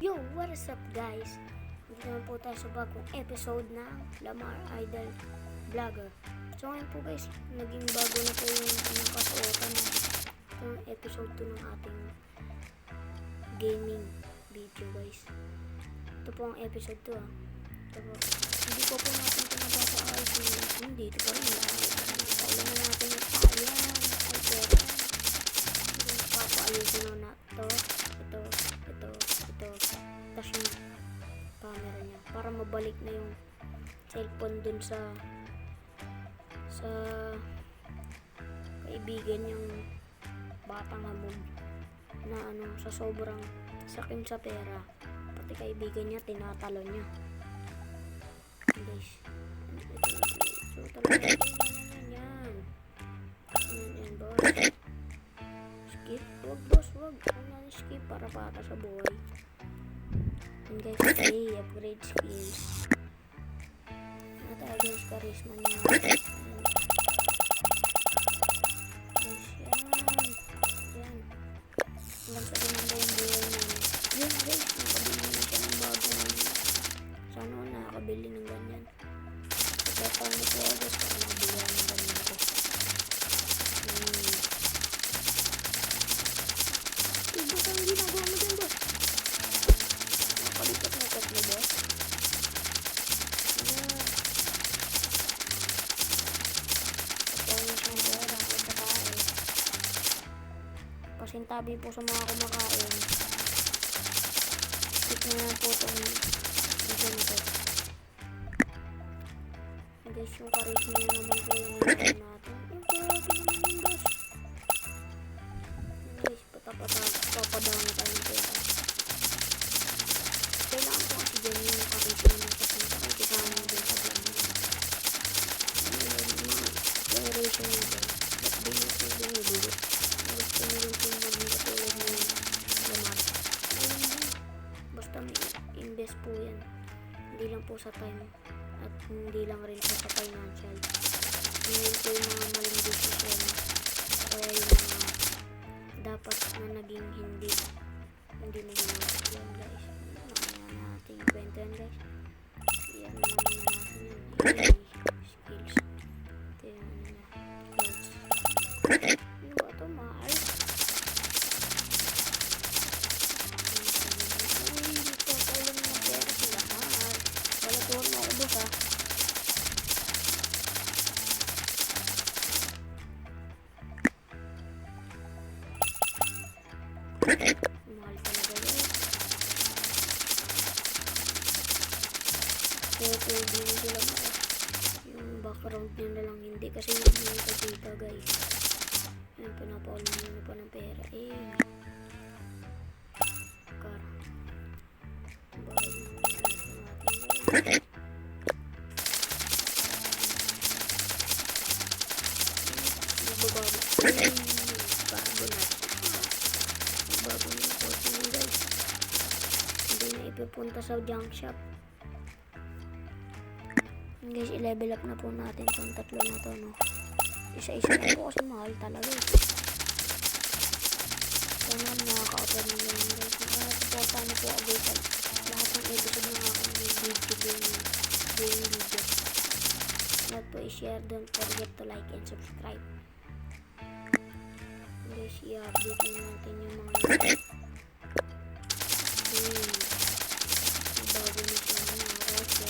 Yo, what is up guys? Dito naman po tayo sa bagong episode ng Lamar Idol Vlogger. So ngayon po guys, naging bago na po yung kasuotan ng itong episode 2 ng ating gaming video guys. Ito po ang episode 2 ah. Ito po. Hindi po natin ito napapaayos. Hindi, ito pa rin. Paulan na natin yung ayan. Ay, pero papaayusin na ito. Tapos yung camera niya para mabalik na yung cellphone dun sa kaibigan yung batang hamog na sa sobrang sakim sa pera, pati kaibigan niya tinatalon niya guys. So talaga yan boss. Skip, wag boss, wag skip para bata sa buhay. And guys, okay, upgrade skills. Ano tayo guys, charisma niya. Guys, yan. Hanggang sa ganda yung buhay namin. Yun guys, nakabili na siya ng bagong. Sana ako nakakabili ng ganyan. Kaya paano po ako guys, para makabili ng ganyan ko. Boss, ang ginagawa mo dyan boss? Nakalipat mo boss? Pasintabi po sa mga kumakain. Skip na po itong video na to. Guys, yung charisma nyo naman po yung natin. Yung charisma naman boss. Guys, papadami tayo ng pera. Kailangan po kasi dyan yung charisma nyo kasi nakikisama nyo din sa vlog nyo. Generation nyo dyan. Ba't din nyo po bumibili? Gusto nyo rin po maging katulad nyo Lamar. Ayun mo. Basta may invest po yan. Hindi lang po sa time at hindi lang rin po sa financial. Ngayon po yung mga maling decision. Kaya yung mga dapat na naging hindi na ginawa. Yan guys. Mamaya natin yung kwento yan guys. Yan naman natin yan. Skills. Ito yung skills. Ano ba ito? Mahal. Uy, dito. Kaulan mo ng pera sila. Mahal. Wala tuwag mo ako boss ah. Mahal talaga yun. Kaya pwede nyo sila mahal. Yung background nyo na lang hindi kasi hindi nyo kakita guys. Ayun, pinapaulan nyo na pa ng pera. Kar. Bahay natin. Bago na yung kotse nyo guys. Hindi na ipipunta sa junk shop. Guys, i-level up na po natin itong tatlo na to, no? Isa-isa na po kasi mahal talaga eh. Sana nakaka-offer nyo lang guys. Nakaka-supportan na po ako guys. Lahat ng episode ng aking game video. Lahat po i-share. Don't forget to like and subscribe. Guys, i-update na natin yung mga bago na siya mga kotse.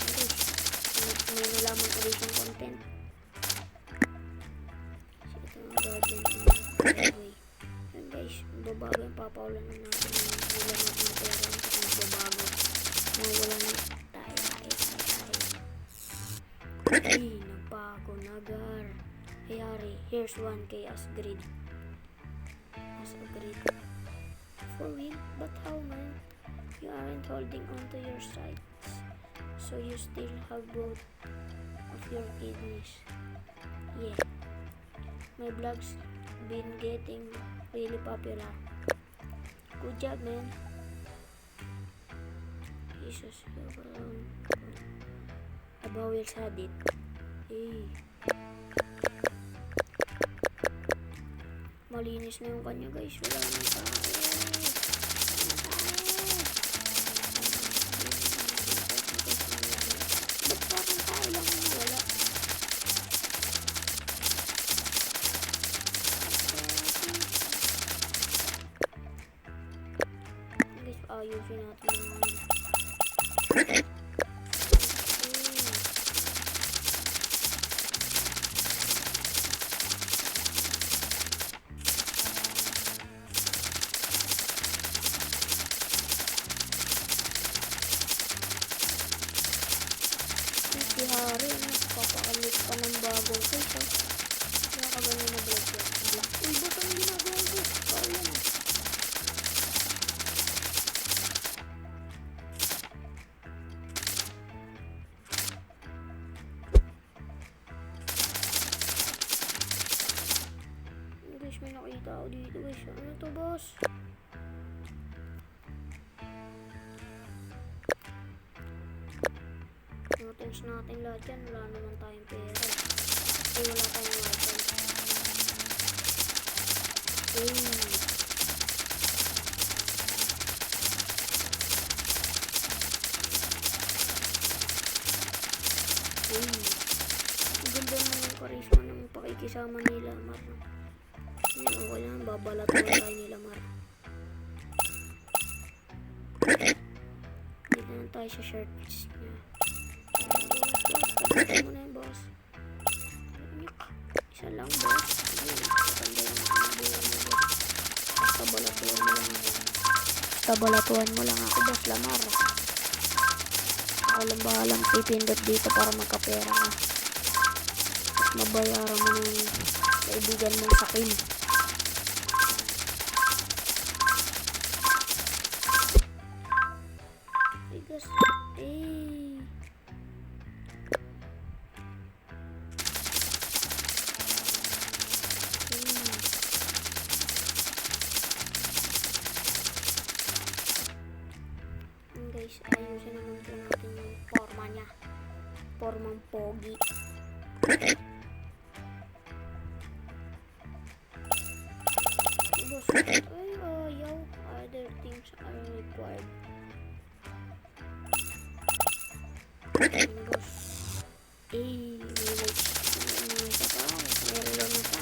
Guys, may nalaman ulit yung content. So, ito yung garden way. And guys, babago yung papaulan na natin yung ulan ng pera kasi nagbabago. Nawala na tayo. Ay, nagbago nagar. Hey Harry, here's 1K as grid. For real? But how man? You aren't holding on to your sides. So you still have both of your kidneys. Yeah. My vlog's been getting really popular. Good job, man. Jesus, Abawil sa dit. Hey. Malinis na yung kanya guys. Wala nang tayo. ayusin natin yung mga yun. Si Harry, nagpapakalit pa ng bagong case, ah. Kaya ka ganyan na vlog yan. Uy, ba't ang ginagawa ko? Kaya yan, ah. Guys, may nakita ako dito, guys. Ano to, boss? Notings natin lahat yan. Wala naman tayong pera. Ay, wala tayong wifi. Ay. Ay. Ang ganda naman yung charisma ng pakikisama nila, Mar. Yan, okay lang. Babalatan tayo nila, Mar. Dito na tayo sa shirts niya. Tapos mo na yun, boss. Isa lang, boss. Patanda yung buwan mo, boss. Basta balatuan mo lang ako. Basta balatuan mo lang ako, boss Lamar. Ako lang bahalang pipindot dito para magkapera ka. At mabayaran mo ng kaibigan mong sakin. Bigas. Guys, ayusin naman po natin yung forma niya. Formang pogi. Boss, ay ayaw. Other things are required. Boss. May watch. Meron pa pa. Meron na pa.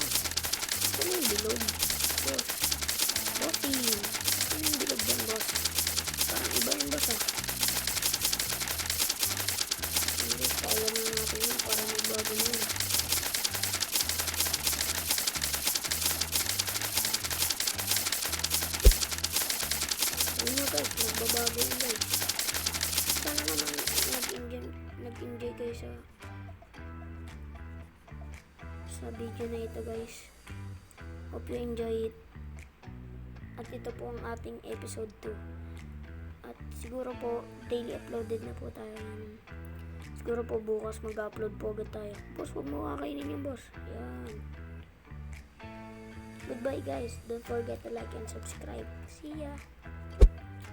Ano yung bilog? Boss. Bossing. Ano yung bilog yan, boss? Parang iba yung boss, ah. Hindi, kaya na natin yun para magbago na yun. Ayun na guys, magbabago yun guys. Sana naman nag-enjoy kayo sa video na ito guys. Hope you enjoy it. At ito po ang ating episode 2. At siguro po daily uploaded na po tayo. Siguro po bukas mag-upload po agad tayo. Boss, huwag mo kakainin yung boss. Yan. Goodbye guys. Don't forget to like and subscribe. See ya.